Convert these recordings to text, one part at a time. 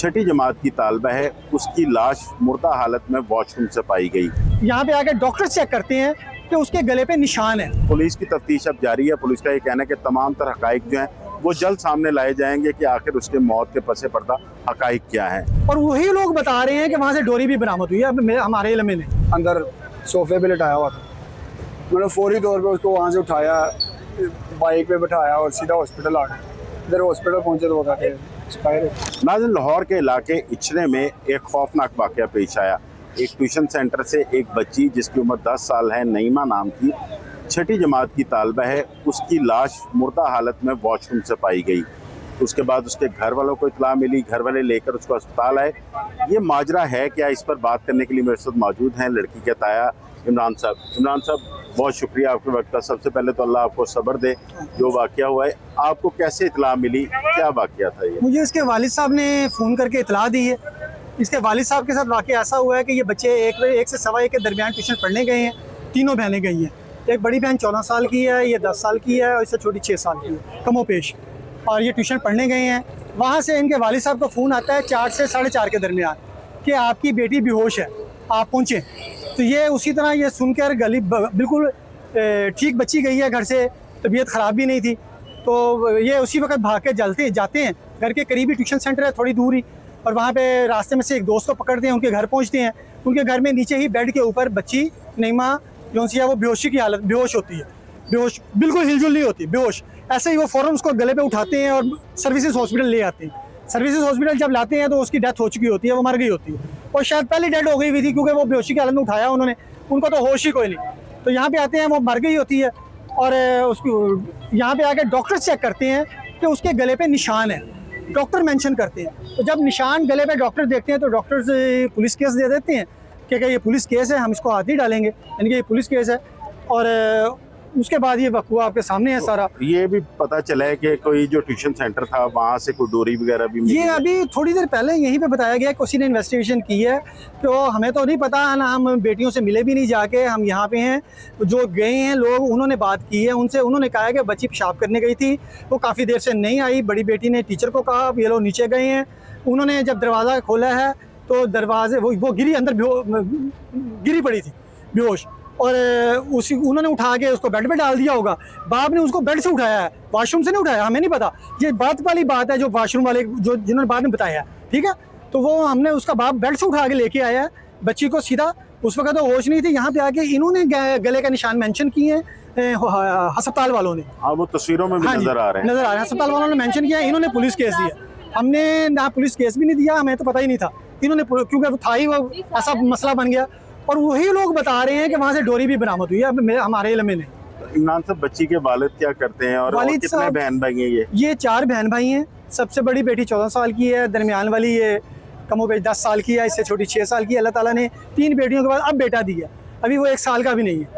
छठी जमात की तालबा है, उसकी लाश मुर्दा हालत में वॉशरूम से पाई गई। यहाँ पे आके डॉक्टर चेक करते हैं कि उसके गले पे निशान है। पुलिस की तफ्तीश अब जारी है। पुलिस का ये कहना है कि तमाम तर हकाइक जो हैं वो जल्द सामने लाए जाएंगे कि आखिर उसके मौत के पसे पर्दा हकाइक क्या हैं। और वही लोग बता रहे हैं कि वहाँ से डोरी भी बरामद हुई है। अब हमारे इल्म में नहीं। अंदर सोफे पे लिटाया हुआ था। मैंने फौरी तौर पे उसको वहाँ से उठाया, बाइक पे बिठाया और सीधा हॉस्पिटल आ गया। इधर हॉस्पिटल पहुँचे तो वो कहते एक्सपायर है। नाज़रीन, लाहौर के इलाके इचने में एक खौफनाक वाक़या पेश आया। एक ट्यूशन सेंटर से एक बच्ची जिसकी उम्र 10 साल है, नईमा नाम की, छठी जमात की तालबा है, उसकी लाश मुर्दा हालत में वॉशरूम से पाई गई। उसके बाद उसके घर वालों को इतला मिली, घर वाले लेकर उसको अस्पताल आए। ये माजरा है क्या, इस पर बात करने के लिए मेरे साथ मौजूद हैं लड़की के ताया इमरान साहब। इमरान साहब, बहुत शुक्रिया आपके वक्त का। सबसे पहले तो अल्लाह आपको सब्र दे। जो वाक़या हुआ है, आपको कैसे इतला मिली, क्या वाक़या था ये? मुझे इसके वालिद साहब ने फ़ोन करके इतला दी है। इसके वालिद साहब के साथ वाक़या ऐसा हुआ है कि ये बच्चे एक से सवा एक के दरमियान ट्यूशन पढ़ने गए हैं। तीनों बहनें गई हैं। एक बड़ी बहन 14 साल की है, ये 10 साल की है और इससे छोटी 6 साल की है, कमोपेश। और ये ट्यूशन पढ़ने गए हैं। वहाँ से इनके वालिद साहब का फ़ोन आता है 4 से 4:30 के दरमियान कि आपकी बेटी बेहोश है, आप पहुँचें। तो ये उसी तरह ये सुनकर गली बिल्कुल ठीक बच्ची गई है घर से, तबीयत ख़राब भी नहीं थी। तो ये उसी वक्त भाग के जाते हैं। घर के करीबी ट्यूशन सेंटर है, थोड़ी दूर ही। और वहाँ पे रास्ते में से एक दोस्त को पकड़ते हैं, उनके घर पहुँचते हैं। उनके घर में नीचे ही बेड के ऊपर बच्ची नईमा जो सी है वो बेहोशी की हालत, बेहोश होती है। बेहोश, बिल्कुल हिलजुल नहीं होती, बेहोश। ऐसे ही वो फ़ौरन उसको गले पे उठाते हैं और सर्विसेज हॉस्पिटल ले आते हैं। सर्विसेज हॉस्पिटल जब लाते हैं तो उसकी डेथ हो चुकी होती है, वो मर गई होती है। और शायद पहले डेड हो गई हुई थी क्योंकि वो बेहोशी की हालत में उठाया उन्होंने, उनको तो होश ही कोई नहीं। तो यहाँ पे आते हैं, वो मर गई होती है। और उसको यहाँ पे आके डॉक्टर चेक करते हैं कि उसके गले पे निशान है। डॉक्टर मेंशन करते हैं। तो जब निशान गले पे डॉक्टर देखते हैं तो डॉक्टर से पुलिस केस दे देते हैं कि ये पुलिस केस है, हम इसको हाथ नहीं डालेंगे, यानी कि ये पुलिस केस है। और उसके बाद ये वक़्वा आपके सामने है सारा। ये भी पता चला है कि कोई जो ट्यूशन सेंटर था वहाँ से कोई डोरी वगैरह भी मिली? ये अभी थोड़ी देर पहले यहीं पे बताया गया, किसी ने इन्वेस्टिगेशन की है। तो हमें तो नहीं पता ना, हम बेटियों से मिले भी नहीं जाके, हम यहाँ पे हैं। जो गए हैं लोग, उन्होंने बात की है उनसे। उन्होंने कहा है कि बच्ची पेशाब करने गई थी, वो काफ़ी देर से नहीं आई। बड़ी बेटी ने टीचर को कहा ये लोग नीचे गए हैं। उन्होंने जब दरवाज़ा खोला है तो दरवाजे वो गिरी, अंदर गिरी पड़ी थी बेहोश। और उसी उन्होंने उठा के उसको बेड पे डाल दिया होगा। बाप ने उसको बेड से उठाया है, वॉशरूम से नहीं उठाया, हमें नहीं पता। ये बात वाली बात है जो वॉशरूम वाले जो जिन्होंने बाद में बताया, ठीक है। तो वो हमने उसका बाप बेड से उठा के लेके आया है बच्ची को सीधा। उस वक्त तो होश नहीं थी। यहाँ पे आके इन्होंने गले का निशान मेंशन किए हैं अस्पताल वालों ने। हाँ, वो तस्वीरों में भी नजर आ रहे हैं। अस्पताल वालों ने मेंशन किया, इन्होंने पुलिस केस दिया। हमने ना पुलिस केस भी नहीं दिया, हमें तो पता ही नहीं था। इन्होंने, क्योंकि वो था ही, वो ऐसा मसला बन गया। और वही लोग बता रहे हैं कि वहाँ से डोरी भी बरामद हुई है। अब हमारे इल्म में नहीं। इमरान साहब, बच्ची के वालिद क्या करते हैं और कितने बहन भाई हैं? ये 4 बहन भाई हैं। सबसे बड़ी बेटी 14 साल की है, दरमियान वाली ये कमोबेश 10 साल की है, इससे छोटी 6 साल की है। अल्लाह ताला ने 3 बेटियों के बाद अब बेटा दिया। अभी वो 1 साल का भी नहीं है,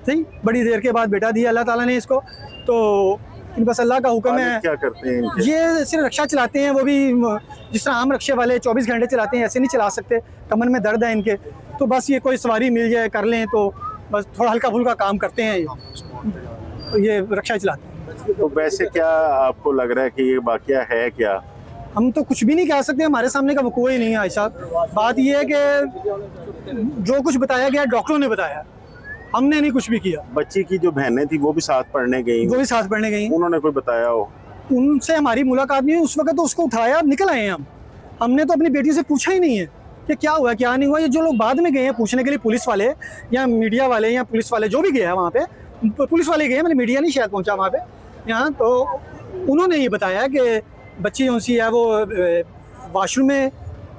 सही, बड़ी देर के बाद बेटा दिया अल्लाह ताला ने इसको। तो बस अल्लाह का हुक्म है। क्या करते हैं इनके? ये सिर्फ रक्षा चलाते हैं, वो भी जिस तरह आम रक्षे वाले 24 घंटे चलाते हैं, ऐसे नहीं चला सकते। कमर में दर्द है इनके, तो बस ये कोई सवारी मिल जाए कर लें तो बस थोड़ा हल्का फुल्का काम करते हैं। ये रक्षा चलाते हैं। तो वैसे क्या आपको लग रहा है कि ये वाकया है क्या? हम तो कुछ भी नहीं कह सकते, हमारे सामने का वक़ूआ ही नहीं है भाई साहब। बात ये है कि जो कुछ बताया गया डॉक्टरों ने बताया, हमने नहीं कुछ भी किया। बच्ची की जो बहनें थी वो भी साथ पढ़ने गई? वो भी साथ पढ़ने गई। उन्होंने कोई बताया हो? उनसे हमारी मुलाकात नहीं हुई उस वक्त। तो उसको उठाया, निकल आए हैं हम। हमने तो अपनी बेटी से पूछा ही नहीं है कि क्या हुआ क्या नहीं हुआ। ये जो लोग बाद में गए हैं पूछने के लिए, पुलिस वाले या मीडिया वाले या पुलिस वाले जो भी गए हैं वहाँ पे, पुलिस वाले गए हैं, मैंने मीडिया नहीं शायद पहुँचा वहाँ पे यहाँ। तो उन्होंने ये बताया कि बच्ची उनसी है वो वॉशरूम में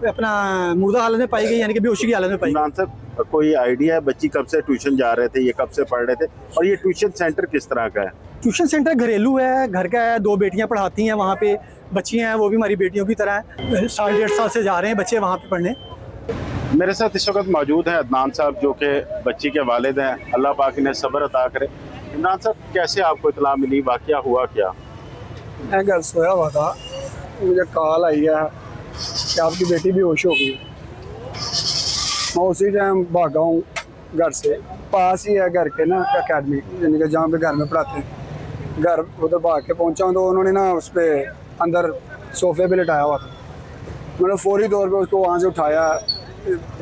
अपना मुर्दा हालत में पाई गई, यानी कि बेहोशी की हालत में पाई गई। कोई आइडिया है बच्ची कब से ट्यूशन जा रहे थे, ये कब से पढ़ रहे थे, और ये ट्यूशन सेंटर किस तरह का है? ट्यूशन सेंटर घरेलू है, घर का है। 2 बेटियां पढ़ाती हैं वहाँ पे, बच्ची हैं वो भी हमारी बेटियों की तरह हैं। 1.5 साल से जा रहे हैं बच्चे वहाँ पे पढ़ने। मेरे साथ इस वक्त मौजूद हैं अदनान साहब, जो कि बच्ची के वालिद हैं। अल्लाह पाक इन्हें सब्र अता करे। इमरान साहब, कैसे आपको इतला मिली, वाकया हुआ क्या? मैं घर सोया हुआ था, मुझे कॉल आई है कि आपकी बेटी बेहोश हो गई। मैं उसी टाइम भागा हूँ घर से। पास ही है घर के ना अकेडमी, यानी कि जहाँ पे घर में पढ़ाते हैं। घर उधर भाग के पहुँचा हूँ तो उन्होंने ना उस पर अंदर सोफे पे लिटाया हुआ था। मैंने फौरी तौर पे उसको वहाँ से उठाया,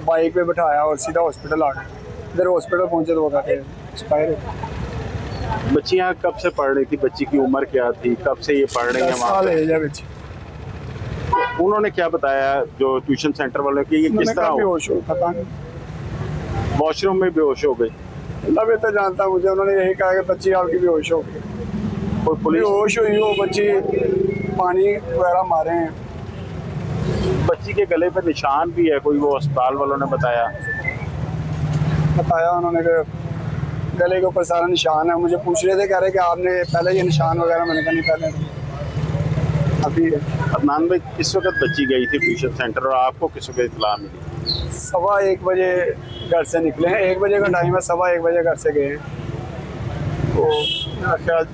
बाइक पे बिठाया और सीधा हॉस्पिटल आ गया। इधर हॉस्पिटल पहुँचे तो वो कहते एक्सपायर हो गए। बच्ची यहाँ कब से पढ़ रही थी? बच्ची की उम्र क्या थी? कब से ये पढ़ रही है 10 वहाँ साल पे? एज है बच्ची। उन्होंने क्या बताया जो ट्यूशन सेंटर वालों की, ये किस उन्होंने तरह कहा हो? बेहोश हो, पता नहीं, वॉशरूम में बेहोश हो गई? अल्लाह बेहतर जानता है। मुझे उन्होंने यही कहा कि बच्ची आपकी बेहोश हो गई। कोई पुलिस? बेहोश हुई हो बच्ची, पानी वगैरह मारे हैं। बच्ची के गले पे निशान भी है कोई, वो अस्पताल वालों ने बताया? बताया उन्होंने कि गले के ऊपर सारा निशान है। मुझे पूछ रहे थे, कह रहे कि आपने पहले ये निशान वगैरह, मैंने कहा नहीं पहले अभी है। अदनान भाई, किस वक्त बच्ची गई थी ट्यूशन सेंटर और आपको किस वक्त इत्तला मिली? 1:15 बजे घर से निकले हैं। 1 बजे का टाइम है, 1:15 बजे घर से गए हैं। तो मेरा ख्याल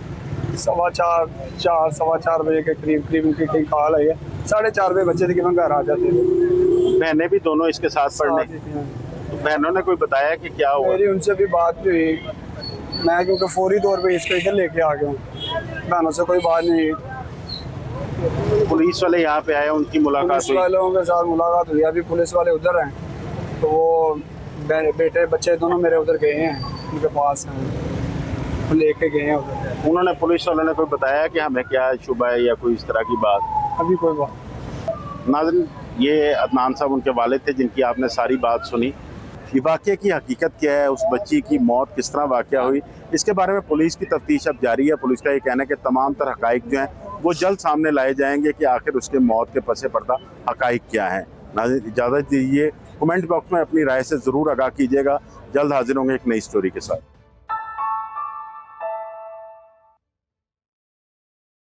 4:15 बजे के करीब उनकी कहीं कॉल आई है। 4:30 बजे बच्चे तकरीबन घर आ जाते थे। बहनें भी दोनों इसके साथ पढ़ने? तो बहनों ने कोई बताया कि क्या हुआ? मेरी उनसे भी बात भी हुई। मैं क्योंकि फौरी तौर पे इसको इधर लेके आ गया हूँ, बहनों से कोई बात नहीं। पुलिस वाले यहाँ पे आए, उनकी मुलाकात पुलिस हुई? वालों के साथ मुलाकात हुई। अभी पुलिस वाले उधर हैं, तो वो बेटे बच्चे दोनों मेरे उधर गए हैं, उनके पास हैं, वो लेके गए हैं उधर। उन्होंने, पुलिस वालों ने कोई बताया कि हमें क्या शुबा है या कोई इस तरह की बात? अभी कोई बात। नाज़रीन, ये अदनान साहब उनके वालिद थे जिनकी आपने सारी बात सुनी। ये वाक़े की हकीकत क्या है, उस बच्ची की मौत किस तरह वाक़या हुई, इसके बारे में पुलिस की तफ्तीश अब जारी है। पुलिस का ये कहना है कि तमाम तर हक़ाइक़ जो हैं वो जल्द सामने लाए जाएंगे कि आखिर उसके मौत के पसे पर्दा हक़ाइक़ क्या हैं। नाज़रीन, इजाज़त दीजिए, कमेंट बॉक्स में अपनी राय से ज़रूर आगाह कीजिएगा। जल्द हाजिर होंगे एक नई स्टोरी के साथ।